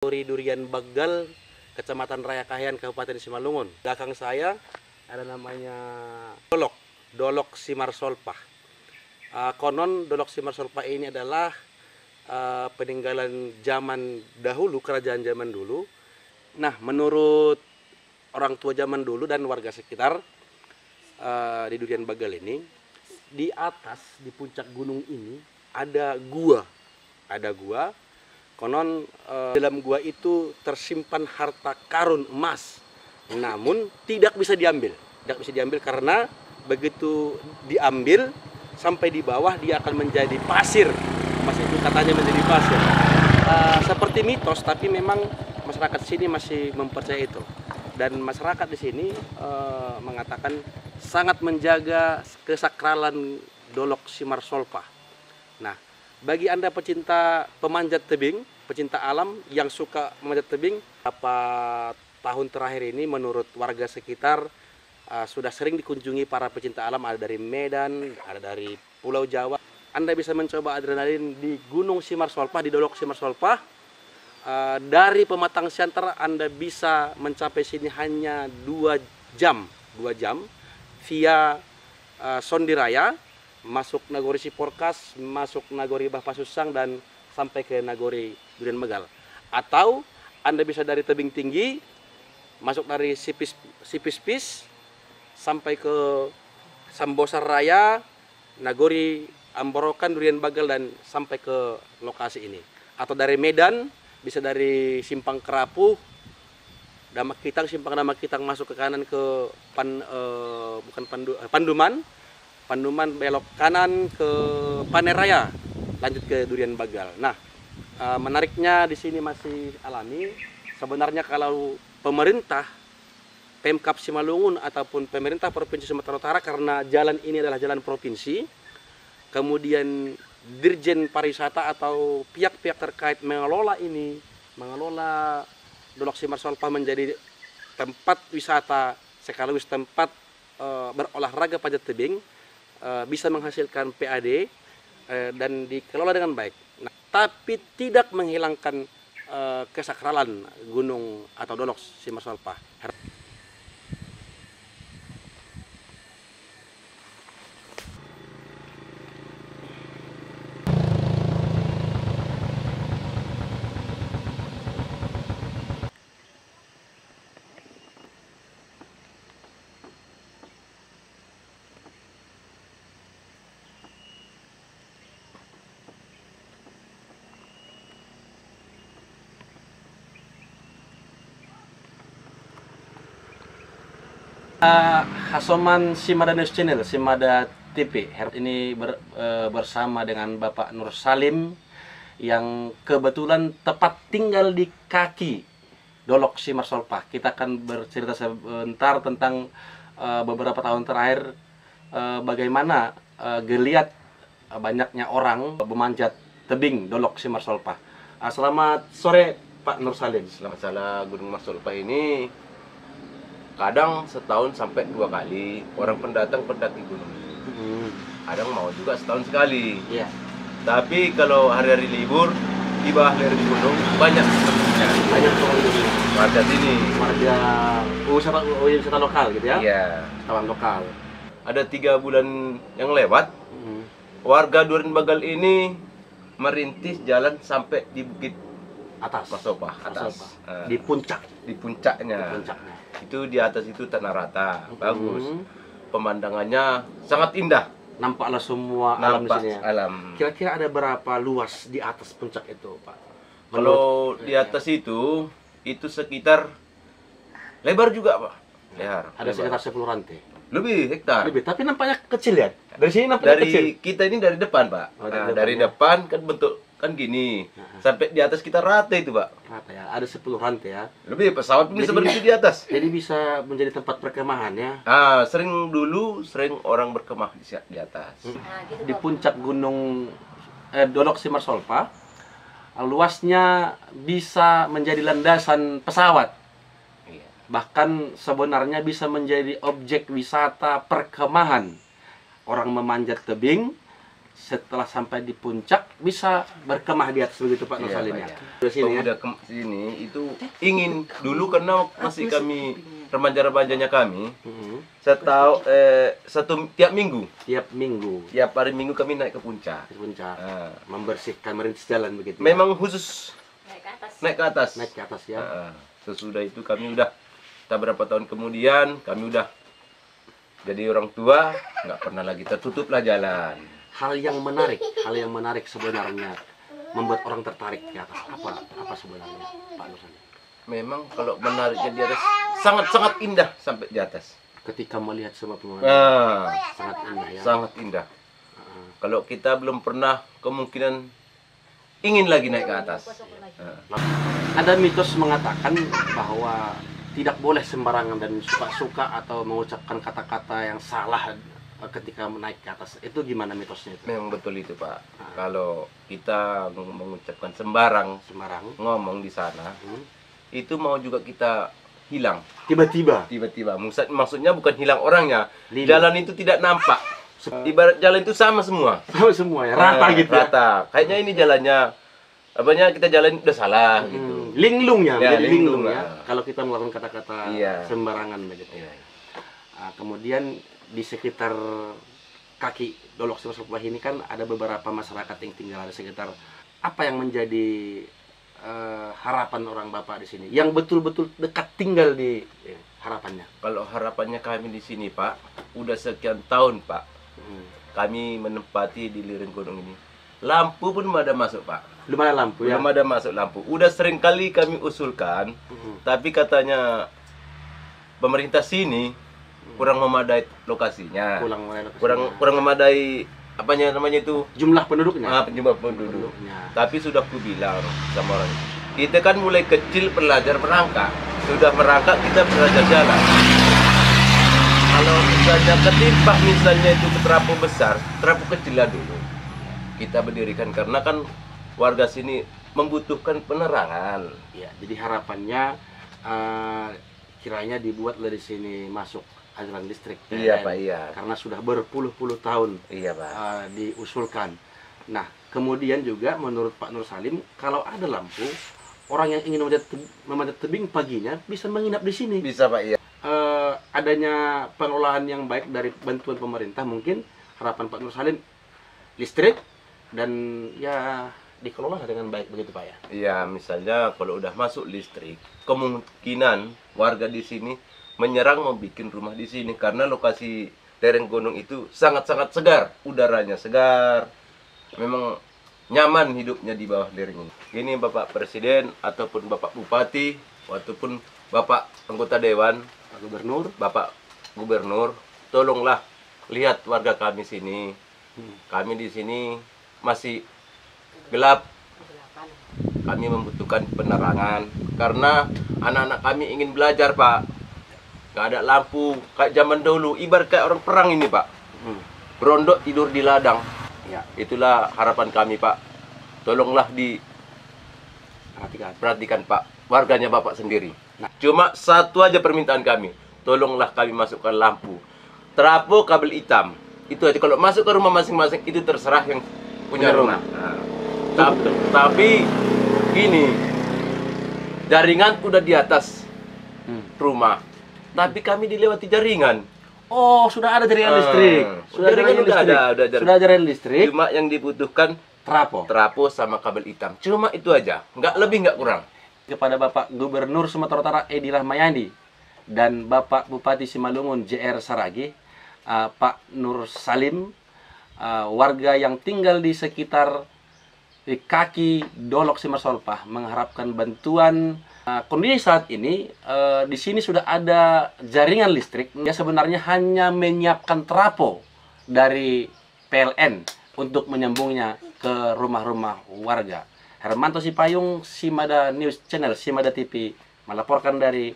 Durian Bagal, Kecamatan Raya Kahyan, Kabupaten Simalungun. Belakang saya ada namanya Dolok Simarsolpah. Konon Dolok Simarsolpah ini adalah peninggalan zaman dahulu, kerajaan zaman dulu. Nah, menurut orang tua zaman dulu dan warga sekitar di Durian Bagal ini, di atas, di puncak gunung ini ada gua. Konon dalam gua itu tersimpan harta karun emas, namun tidak bisa diambil. Karena begitu diambil sampai di bawah dia akan menjadi pasir. Emas itu katanya menjadi pasir. Seperti mitos, tapi memang masyarakat sini masih mempercayai itu. Dan masyarakat di sini mengatakan sangat menjaga kesakralan Dolok Simarsolpah. Nah, bagi Anda pecinta pemanjat tebing, pecinta alam yang suka memanjat tebing, beberapa tahun terakhir ini menurut warga sekitar sudah sering dikunjungi para pecinta alam, ada dari Medan, ada dari Pulau Jawa. Anda bisa mencoba adrenalin di Gunung Simarsolpah, di Dolok Simarsolpah. Dari Pematang Siantar Anda bisa mencapai sini hanya 2 jam via Sondiraya, masuk Nagori Siporkas, masuk Nagori Bapasusang, dan sampai ke Nagori Durian Bagal. Atau Anda bisa dari tebing tinggi, masuk dari Sipispis sampai ke Sambosar Raya, Nagori Amborokan, Durian Bagal, dan sampai ke lokasi ini. Atau dari Medan, bisa dari Simpang Kerapu, Simpang Damakitang masuk ke kanan ke Panduman, belok kanan ke Paneraya, lanjut ke Durian Bagal. Nah, menariknya di sini masih alami. Sebenarnya kalau pemerintah, Pemkab Simalungun ataupun pemerintah Provinsi Sumatera Utara, karena jalan ini adalah jalan provinsi, kemudian Dirjen Pariwisata atau pihak-pihak terkait mengelola Dolok Simarsolpah menjadi tempat wisata sekaligus tempat berolahraga panjat tebing, bisa menghasilkan PAD dan dikelola dengan baik. Nah, tapi tidak menghilangkan kesakralan gunung atau Dolok Simarsolpah. Hasoman Simada News Channel, Simada TV. Ini bersama dengan Bapak Nur Salim yang kebetulan tepat tinggal di kaki Dolok Simarsolpah. Kita akan bercerita sebentar tentang beberapa tahun terakhir bagaimana geliat banyaknya orang memanjat tebing Dolok Simarsolpah. Selamat sore Pak Nur Salim. Selamat salah. Gunung Marsolpah ini kadang setahun sampai 2 kali orang pendatang pendaki gunung. Kadang mau juga setahun sekali. Iya. Tapi kalau hari-hari libur di bawah lereng gunung banyak temennya. Banyak pengunjung. Warga sini. Warga wisata lokal gitu ya? Iya. Wisatawan lokal. Ada 3 bulan yang lewat, warga Durian Bagal ini merintis jalan sampai di bukit Atas. Marsolpah atas. Di puncak. Di puncaknya. Itu di atas itu tanah rata, bagus. Pemandangannya sangat indah. Nampaklah semua alam di sini ya. Alam. Kira-kira ada berapa luas di atas puncak itu, Pak? Kalau di atas itu sekitar lebar juga, Pak. Ada sekitar 10 rantai. Lebih hektar. Lebih, tapi nampaknya kecil ya. Dari sini nampaknya kecil. Kita ini dari depan, Pak. Dari depan kan bentuk kan gini. Sampai di atas kita rata itu, Pak. Rata ya. Ada 10 rantai ya. Lebih, pesawat pun bisa berhenti di atas. Jadi bisa menjadi tempat perkemahan ya. Sering orang berkemah di atas. Di puncak gunung Dolok Simarsolpah, luasnya bisa menjadi landasan pesawat. Bahkan sebenarnya bisa menjadi objek wisata perkemahan. Orang memanjat tebing setelah sampai di puncak bisa berkemah di atas begitu Pak Nur Iya, Salim Pak, ya. iya. Dari sini ya. Pemuda sini itu ingin dulu karena masih kami remaja-remajanya kami, tiap minggu, tiap hari minggu kami naik ke puncak. di puncak Nah, membersihkan merintis jalan begitu. Ya? memang khusus naik ke atas. naik ke atas. Naik ke atas ya. Nah, sesudah itu kami udah, kita berapa tahun kemudian kami udah jadi orang tua, nggak pernah lagi tertutuplah jalan. Hal yang menarik sebenarnya membuat orang tertarik ke atas apa sebenarnya Pak Nur Salim? Memang kalau menariknya di atas sangat-sangat indah sampai di atas. Ketika melihat semua pemandangan Nah, sangat indah ya. sangat indah. Heeh. Kalau kita belum pernah, kemungkinan ingin lagi naik ke atas. Nah, Ada mitos mengatakan bahwa tidak boleh sembarangan dan suka-suka atau mengucapkan kata-kata yang salah ketika naik ke atas. Itu gimana mitosnya itu? memang betul itu Pak. Kalau kita mengucapkan sembarang Sembarang. ngomong di sana, Hmm. itu mau juga kita hilang. Tiba-tiba. Tiba-tiba, maksudnya bukan hilang orangnya. Lili. Jalan itu tidak nampak. Ibarat jalan itu sama semua. Sama semua ya, rata Nah, gitu ya. Rata. Kayaknya ini jalannya, apanya kita jalan udah salah gitu. Linglung ya, Ya, menjadi linglung linglung, ya. ah. Kalau kita melakukan kata-kata Iya. sembarangan begitu. Iya. Kemudian di sekitar kaki Dolok Simasopah ini kan ada beberapa masyarakat yang tinggal di sekitar. Apa yang menjadi harapan orang Bapak di sini? Yang betul-betul dekat tinggal di harapannya. Kalau harapannya kami di sini Pak, udah sekian tahun Pak, kami menempati di lereng gunung ini. Lampu pun belum ada masuk Pak. Belum ada lampu ya. Belum ada masuk lampu. Udah sering kali kami usulkan, tapi katanya pemerintah sini kurang memadai lokasinya. Kurang memadai apanya namanya itu, jumlah penduduknya. jumlah penduduk. Penduduknya. Tapi sudah ku bilang sama orang, kita kan mulai kecil belajar merangkak. Sudah merangkak kita belajar jalan. Kalau misalnya ketimpa misalnya itu terapung besar, terapung kecil lah dulu kita berdirikan, karena kan warga sini membutuhkan penerangan. Ya, jadi harapannya kiranya dibuat dari sini masuk aliran listrik. Iya PLN. Pak, iya. Karena sudah berpuluh-puluh tahun Iya Pak. diusulkan. Nah, kemudian juga menurut Pak Nur Salim, kalau ada lampu, orang yang ingin memanjat tebing paginya bisa menginap di sini. Bisa Pak, iya. Adanya pengelolaan yang baik dari bantuan pemerintah, mungkin harapan Pak Nur Salim listrik dan ya dikelola dengan baik begitu Pak ya. Iya, misalnya kalau udah masuk listrik, kemungkinan warga di sini menyerang mau bikin rumah di sini karena lokasi lereng gunung itu sangat-sangat segar, udaranya segar. Memang nyaman hidupnya di bawah lereng ini. Ini Bapak Presiden ataupun Bapak Bupati ataupun Bapak anggota dewan, Pak Gubernur, Bapak Gubernur, tolonglah lihat warga kami sini. Kami di sini masih gelap. Kami membutuhkan penerangan karena anak-anak kami ingin belajar, Pak. Gak ada lampu kayak zaman dulu, ibarat kayak orang perang ini, Pak. Berondok tidur di ladang. ya, Itulah harapan kami, Pak. Tolonglah perhatikan. perhatikan, Pak, warganya Bapak sendiri. Cuma satu aja permintaan kami, tolonglah kami masukkan lampu, trafo, kabel hitam. Itu aja. Kalau masuk ke rumah masing-masing itu terserah yang punya rumah. Nah, tapi gini, jaringan udah di atas rumah, tapi kami dilewati jaringan. Oh, sudah ada jaringan listrik. Sudah Jaringan jaringan udah listrik. ada jaringan. Sudah jaringan listrik. Cuma yang dibutuhkan Trapo. trafo sama kabel hitam. Cuma itu aja, nggak lebih nggak kurang. Kepada Bapak Gubernur Sumatera Utara Edi Rahmayadi dan Bapak Bupati Simalungun JR Saragi, Pak Nur Salim, warga yang tinggal di sekitar di kaki Dolok Simasopah mengharapkan bantuan. Kondisi saat ini di sini sudah ada jaringan listrik. Ya, sebenarnya hanya menyiapkan trafo dari PLN untuk menyambungnya ke rumah-rumah warga. Hermanto Sipayung, Simada News Channel, Simada TV, melaporkan dari